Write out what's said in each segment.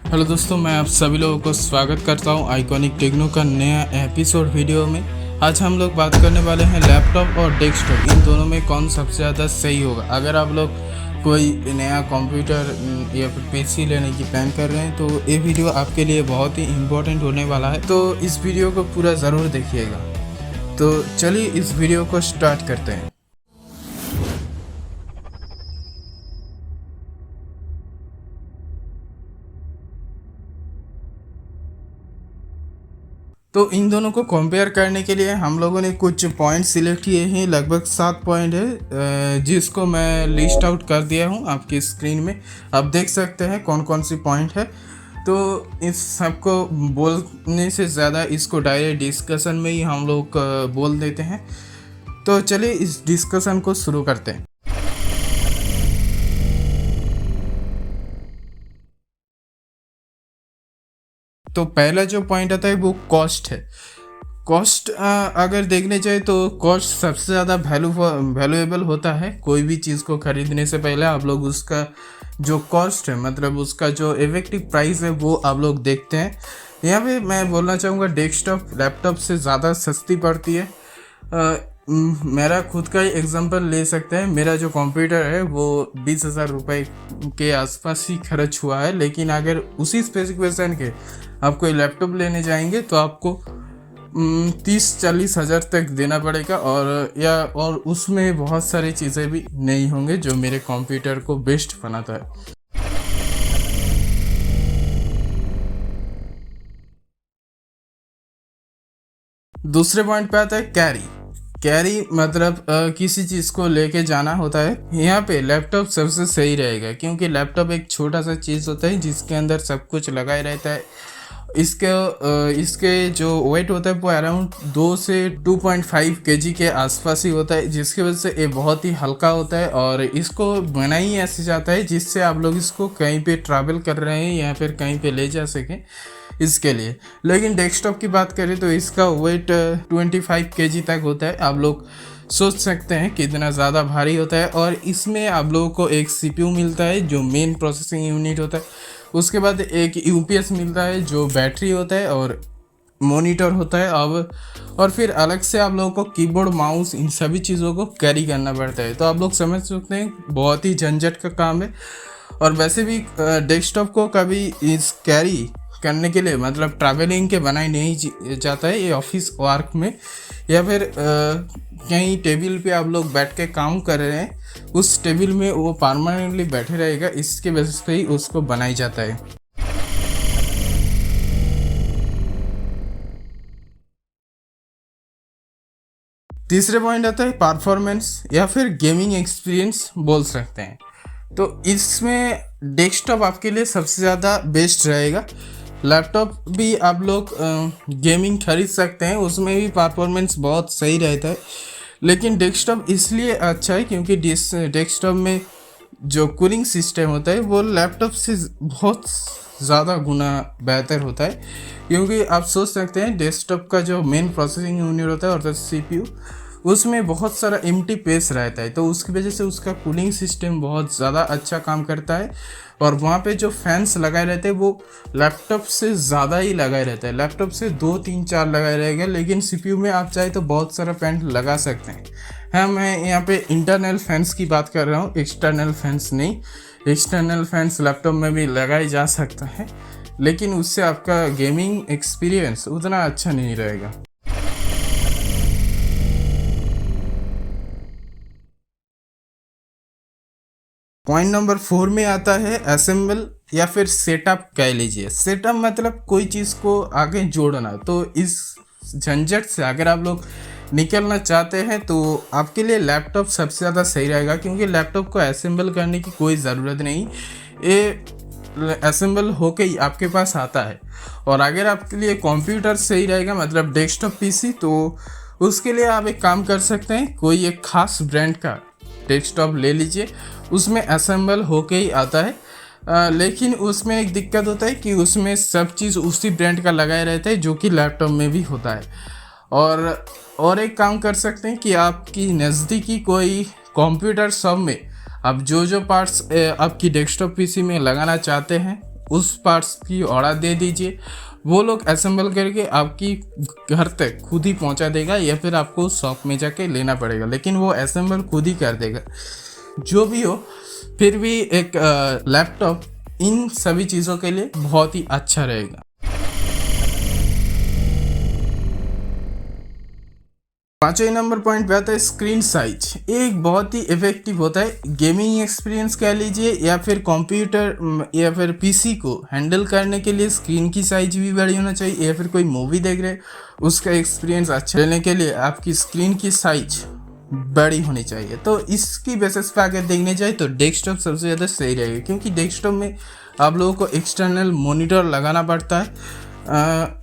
Hello दोस्तों, मैं आप सभी लोगों को स्वागत करता हूं आइकॉनिक टेक्नो का नया एपिसोड वीडियो में। आज हम लोग बात करने वाले हैं लैपटॉप और डेस्कटॉप, इन दोनों में कौन सबसे ज़्यादा सही होगा। अगर आप लोग कोई नया कंप्यूटर या फिर पीसी लेने की प्लान कर रहे हैं तो ये वीडियो आपके लिए बहुत ही इम्पोर्टेंट होने वाला है, तो इस वीडियो को पूरा ज़रूर देखिएगा। तो चलिए इस वीडियो को स्टार्ट करते हैं। तो इन दोनों को कंपेयर करने के लिए हम लोगों ने कुछ पॉइंट सिलेक्ट किए हैं। लगभग 7 पॉइंट है जिसको मैं लिस्ट आउट कर दिया हूँ आपकी स्क्रीन में। आप देख सकते हैं कौन कौन सी पॉइंट है। तो इस सबको बोलने से ज़्यादा इसको डायरेक्ट डिस्कशन में ही हम लोग बोल देते हैं। तो चलिए इस डिस्कशन को शुरू करते हैं। तो पहला जो पॉइंट आता है वो कॉस्ट है। कॉस्ट अगर देखने जाए तो कॉस्ट सबसे ज़्यादा वैल्यूएबल होता है। कोई भी चीज़ को ख़रीदने से पहले आप लोग उसका जो कॉस्ट है, मतलब उसका जो इफेक्टिव प्राइस है, वो आप लोग देखते हैं। यहाँ पे मैं बोलना चाहूँगा डेस्कटॉप लैपटॉप से ज़्यादा सस्ती पड़ती है। मेरा खुद का ही एग्जांपल ले सकते हैं। मेरा जो कंप्यूटर है वो 20,000 रुपये के आसपास ही खर्च हुआ है, लेकिन अगर उसी स्पेसिफिकेशन के आप कोई लैपटॉप लेने जाएंगे तो आपको 30-40 हज़ार तक देना पड़ेगा, और उसमें बहुत सारी चीज़ें भी नहीं होंगे जो मेरे कंप्यूटर को बेस्ट बनाता है। दूसरे पॉइंट पे आता है कैरी मतलब किसी चीज़ को लेके जाना होता है। यहाँ पे लैपटॉप सबसे सही रहेगा, क्योंकि लैपटॉप एक छोटा सा चीज़ होता है जिसके अंदर सब कुछ लगाए रहता है। इसके जो वेट होता है वो अराउंड 2 से 2.5 केजी के आसपास ही होता है, जिसकी वजह से ये बहुत ही हल्का होता है। और इसको बना ही ऐसे जाता है जिससे आप लोग इसको कहीं पे ट्रैवल कर रहे हैं या फिर कहीं पे ले जा सकें, इसके लिए। लेकिन डेस्कटॉप की बात करें तो इसका वेट 25 केजी तक होता है। आप लोग सोच सकते हैं कितना ज़्यादा भारी होता है। और इसमें आप लोगों को एक सीपीयू मिलता है जो मेन प्रोसेसिंग यूनिट होता है। उसके बाद एक यूपीएस मिलता है जो बैटरी होता है, और मॉनिटर होता है। अब और फिर अलग से आप लोगों को कीबोर्ड, माउस, इन सभी चीज़ों को कैरी करना पड़ता है। तो आप लोग समझ सकते हैं बहुत ही झंझट का काम है। और वैसे भी डेस्कटॉप को कभी इस कैरी करने के लिए, मतलब ट्रैवलिंग के बनाए नहीं जाता है। ये ऑफिस वर्क में या फिर कहीं टेबल पे आप लोग बैठ के काम कर रहे हैं, उस टेबल में वो परमानेंटली बैठे रहेगा, इसके वजह से ही उसको बनाया जाता है। तीसरे पॉइंट आता है परफॉर्मेंस या फिर गेमिंग एक्सपीरियंस बोल सकते हैं। तो इसमें डेस्कटॉप आपके लिए सबसे ज़्यादा बेस्ट रहेगा। लैपटॉप भी आप लोग गेमिंग खरीद सकते हैं, उसमें भी परफॉर्मेंस बहुत सही रहता है। लेकिन डेस्कटॉप इसलिए अच्छा है क्योंकि डेस्कटॉप में जो कूलिंग सिस्टम होता है वो लैपटॉप से बहुत ज़्यादा गुना बेहतर होता है। क्योंकि आप सोच सकते हैं डेस्कटॉप का जो मेन प्रोसेसिंग यूनिट होता है अर्थात सीपीयू, उसमें बहुत सारा एम्प्टी स्पेस रहता है, तो उसकी वजह से उसका कूलिंग सिस्टम बहुत ज़्यादा अच्छा काम करता है। और वहाँ पे जो फैंस लगाए रहते हैं वो लैपटॉप से ज़्यादा ही लगाए रहता है। लैपटॉप से 2, 3, 4 लगाए रहेगा, लेकिन सीपीयू में आप चाहे तो बहुत सारा फैन लगा सकते हैं। हाँ, मैं यहाँ पे इंटरनल फैंस की बात कर रहा हूँ, एक्सटर्नल फैंस नहीं। एक्सटर्नल फैंस लैपटॉप में भी लगाए जा सकता है, लेकिन उससे आपका गेमिंग एक्सपीरियंस उतना अच्छा नहीं रहेगा। पॉइंट नंबर 4 में आता है असेंबल या फिर सेटअप कह लीजिए। सेटअप मतलब कोई चीज़ को आगे जोड़ना। तो इस झंझट से अगर आप लोग निकलना चाहते हैं तो आपके लिए लैपटॉप सबसे ज़्यादा सही रहेगा, क्योंकि लैपटॉप को असेंबल करने की कोई ज़रूरत नहीं, ये असेंबल होके ही आपके पास आता है। और अगर आपके लिए कंप्यूटर सही रहेगा, मतलब डेस्कटॉप पीसी, तो उसके लिए आप एक काम कर सकते हैं, कोई एक खास ब्रांड का डेस्कटॉप ले लीजिए, उसमें असेंबल होके ही आता है। लेकिन उसमें एक दिक्कत होता है कि उसमें सब चीज़ उसी ब्रांड का लगाए रहता है जो कि लैपटॉप में भी होता है। और एक काम कर सकते हैं कि आपकी नज़दीकी कोई कंप्यूटर शॉप में आप जो पार्ट्स आपकी डेस्कटॉप पीसी में लगाना चाहते हैं उस पार्ट्स की ऑर्डर दे दीजिए, वो लोग असेंबल करके आपकी घर तक खुद ही पहुंचा देगा, या फिर आपको शॉप में जाके लेना पड़ेगा, लेकिन वो असेंबल खुद ही कर देगा। जो भी हो, फिर भी एक लैपटॉप इन सभी चीज़ों के लिए बहुत ही अच्छा रहेगा। 5वें नंबर पॉइंट पे आता है स्क्रीन साइज। एक बहुत ही इफेक्टिव होता है गेमिंग एक्सपीरियंस कह लीजिए, या फिर कंप्यूटर या फिर पीसी को हैंडल करने के लिए स्क्रीन की साइज भी बड़ी होना चाहिए, या फिर कोई मूवी देख रहे उसका एक्सपीरियंस अच्छा लेने के लिए आपकी स्क्रीन की साइज बड़ी होनी चाहिए। तो इसकी बेसिस पे अगर देखने जाए तो डेस्कटॉप सबसे ज़्यादा सही रहेगा, क्योंकि डेस्कटॉप में आप लोगों को एक्सटर्नल मॉनिटर लगाना पड़ता है।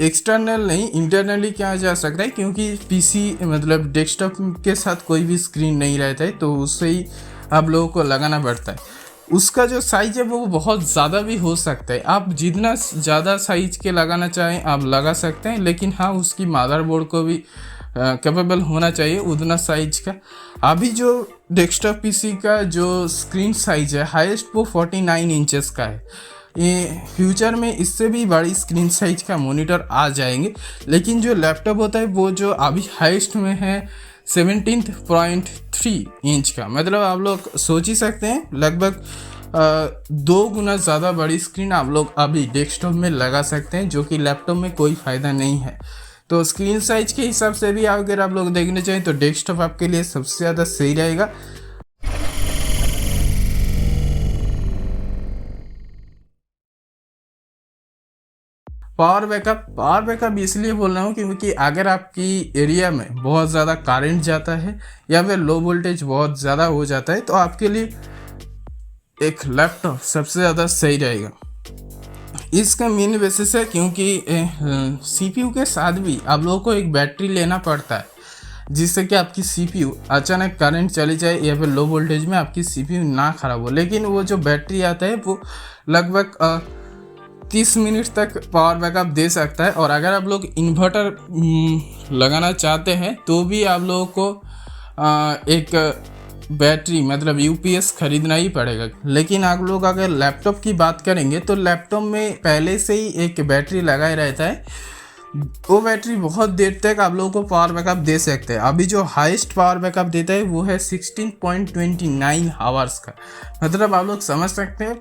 एक्सटर्नल नहीं, इंटरनली किया जा सकता है, क्योंकि पीसी मतलब डेस्कटॉप के साथ कोई भी स्क्रीन नहीं रहता है, तो उससे ही आप लोगों को लगाना पड़ता है। उसका जो साइज़ है वो बहुत ज़्यादा भी हो सकता है, आप जितना ज़्यादा साइज के लगाना चाहें आप लगा सकते हैं, लेकिन हाँ उसकी मदरबोर्ड को भी कैपेबल होना चाहिए उतना साइज का। अभी जो डेस्कटॉप पीसी का जो स्क्रीन साइज है हाईएस्ट वो 49 इंचेस का है। ये फ्यूचर में इससे भी बड़ी स्क्रीन साइज का मॉनिटर आ जाएंगे, लेकिन जो लैपटॉप होता है वो जो अभी हाईएस्ट में है 17.3 इंच का, मतलब आप लोग सोच ही सकते हैं लगभग 2 गुना ज़्यादा बड़ी स्क्रीन आप लोग अभी डेस्कटॉप में लगा सकते हैं, जो कि लैपटॉप में कोई फ़ायदा नहीं है। तो स्क्रीन साइज के हिसाब से भी अगर आप लोग देखने चाहें तो डेस्कटॉप आपके लिए सबसे ज़्यादा सही रहेगा। पावर बैकअप इसलिए बोल रहा हूँ क्योंकि अगर आपकी एरिया में बहुत ज़्यादा करंट जाता है या फिर लो वोल्टेज बहुत ज़्यादा हो जाता है, तो आपके लिए एक लैपटॉप सबसे ज़्यादा सही रहेगा। इसका मेन बेसिस है क्योंकि सीपीयू के साथ भी आप लोगों को एक बैटरी लेना पड़ता है, जिससे कि आपकी सीपीयू अचानक करंट चली जाए या फिर लो वोल्टेज में आपकी सीपीयू ना ख़राब हो। लेकिन वो जो बैटरी आता है वो लगभग 30 मिनट तक पावर बैकअप दे सकता है, और अगर आप लोग इन्वर्टर लगाना चाहते हैं तो भी आप लोगों को एक बैटरी मतलब यूपीएस खरीदना ही पड़ेगा। लेकिन आप लोग अगर लैपटॉप की बात करेंगे तो लैपटॉप में पहले से ही एक बैटरी लगाया रहता है, वो बैटरी बहुत देर तक आप लोगों को पावर बैकअप दे सकते हैं। अभी जो हाईएस्ट पावर बैकअप देता है वो है 16.29 आवर्स का, मतलब आप लोग समझ सकते हैं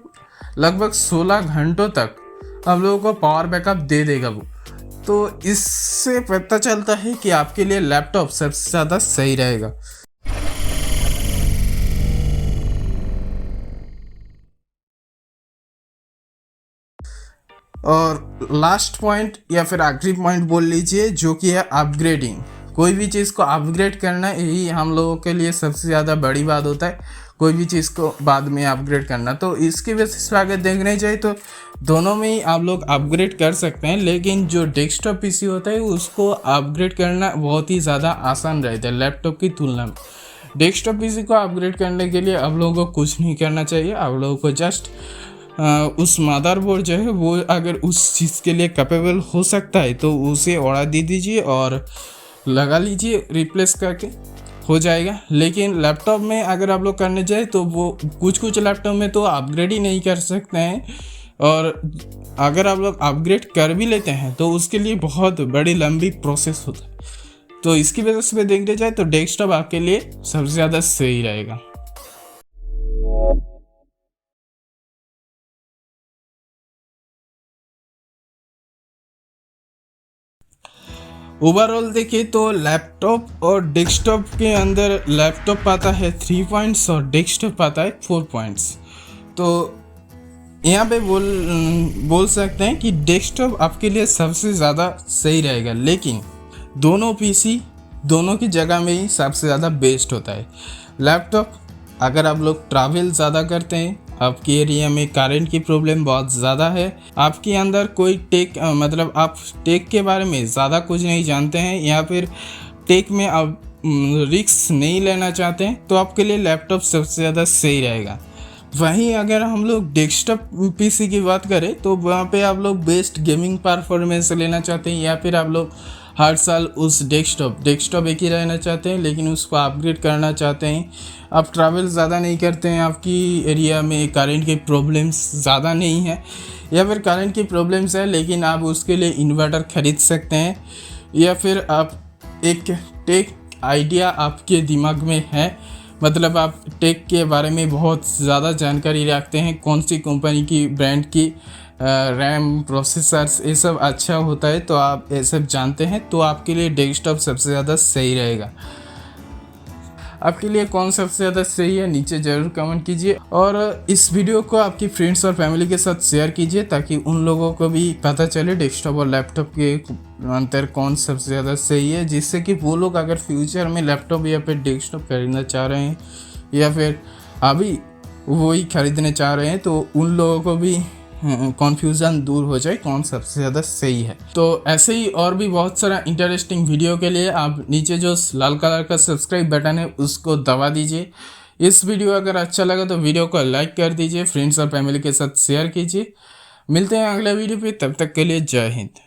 लगभग 16 घंटों तक आप लोगों को पावर बैकअप दे देगा वो। तो इससे पता चलता है कि आपके लिए लैपटॉप सबसे ज़्यादा सही रहेगा। और लास्ट पॉइंट या फिर आखिरी पॉइंट बोल लीजिए, जो कि है अपग्रेडिंग। कोई भी चीज़ को अपग्रेड करना यही हम लोगों के लिए सबसे ज़्यादा बड़ी बात होता है, कोई भी चीज़ को बाद में अपग्रेड करना। तो इसके बेसिस पर अगर देखने जाए तो दोनों में ही आप लोग अपग्रेड कर सकते हैं, लेकिन जो डेस्कटॉप पीसी होता है उसको अपग्रेड करना बहुत ही ज़्यादा आसान रहता है लैपटॉप की तुलना में। डेस्कटॉप पीसी को अपग्रेड करने के लिए आप लोगों को कुछ नहीं करना चाहिए, आप लोगों को जस्ट उस मदरबोर्ड जो है वो अगर उस चीज़ के लिए कैपेबल हो सकता है तो उसे ऑर्डर दे दीजिए और लगा लीजिए, रिप्लेस करके हो जाएगा। लेकिन लैपटॉप में अगर आप लोग करने जाए तो वो कुछ लैपटॉप में तो अपग्रेड ही नहीं कर सकते हैं, और अगर आप लोग अपग्रेड कर भी लेते हैं तो उसके लिए बहुत बड़ी लंबी प्रोसेस होता है। तो इसकी वजह से देखने जाए तो डेस्कटॉप आपके लिए सबसे ज़्यादा सही रहेगा। ओवरऑल देखिए तो लैपटॉप और डेस्कटॉप के अंदर लैपटॉप आता है 3 पॉइंट्स और डेस्कटॉप आता है 4 पॉइंट्स। तो यहाँ पे बोल सकते हैं कि डेस्कटॉप आपके लिए सबसे ज़्यादा सही रहेगा, लेकिन दोनों पीसी दोनों की जगह में ही सबसे ज़्यादा बेस्ट होता है। लैपटॉप अगर आप लोग ट्रैवल ज़्यादा करते हैं, आपके एरिया में करंट की प्रॉब्लम बहुत ज़्यादा है, आपके अंदर कोई टेक मतलब आप टेक के बारे में ज़्यादा कुछ नहीं जानते हैं या फिर टेक में आप रिस्क नहीं लेना चाहते हैं, तो आपके लिए लैपटॉप सबसे ज़्यादा सही रहेगा। वहीं अगर हम लोग डेस्कटॉप पीसी की बात करें तो वहाँ पे आप लोग बेस्ट गेमिंग परफॉर्मेंस लेना चाहते हैं या फिर आप लोग हर साल उस डेस्कटॉप एक ही रहना चाहते हैं, लेकिन उसको अपग्रेड करना चाहते हैं। आप ट्रैवल ज़्यादा नहीं करते हैं, आपकी एरिया में करंट की प्रॉब्लम्स ज़्यादा नहीं है, या फिर करंट की प्रॉब्लम्स है लेकिन आप उसके लिए इन्वर्टर ख़रीद सकते हैं, या फिर आप एक टेक आइडिया आपके दिमाग में है, मतलब आप टेक के बारे में बहुत ज़्यादा जानकारी रखते हैं, कौन सी कंपनी की ब्रांड की रैम प्रोसेसर्स ये सब अच्छा होता है, तो आप ये सब जानते हैं, तो आपके लिए डेस्कटॉप सबसे ज़्यादा सही रहेगा। आपके लिए कौन सबसे ज़्यादा सही है नीचे ज़रूर कमेंट कीजिए, और इस वीडियो को आपकी फ्रेंड्स और फैमिली के साथ शेयर कीजिए ताकि उन लोगों को भी पता चले डेस्कटॉप और लैपटॉप के अंतर कौन सबसे ज़्यादा सही है, जिससे कि वो लोग अगर फ्यूचर में लैपटॉप या फिर डेस्कटॉप खरीदना चाह रहे हैं या फिर अभी वही खरीदने चाह रहे हैं, तो उन लोगों को भी कॉन्फ्यूज़न दूर हो जाए कौन सबसे ज़्यादा सही है। तो ऐसे ही और भी बहुत सारा इंटरेस्टिंग वीडियो के लिए आप नीचे जो लाल कलर का सब्सक्राइब बटन है उसको दबा दीजिए। इस वीडियो अगर अच्छा लगा तो वीडियो को लाइक कर दीजिए, फ्रेंड्स और फैमिली के साथ शेयर कीजिए। मिलते हैं अगले वीडियो पे, तब तक के लिए जय हिंद।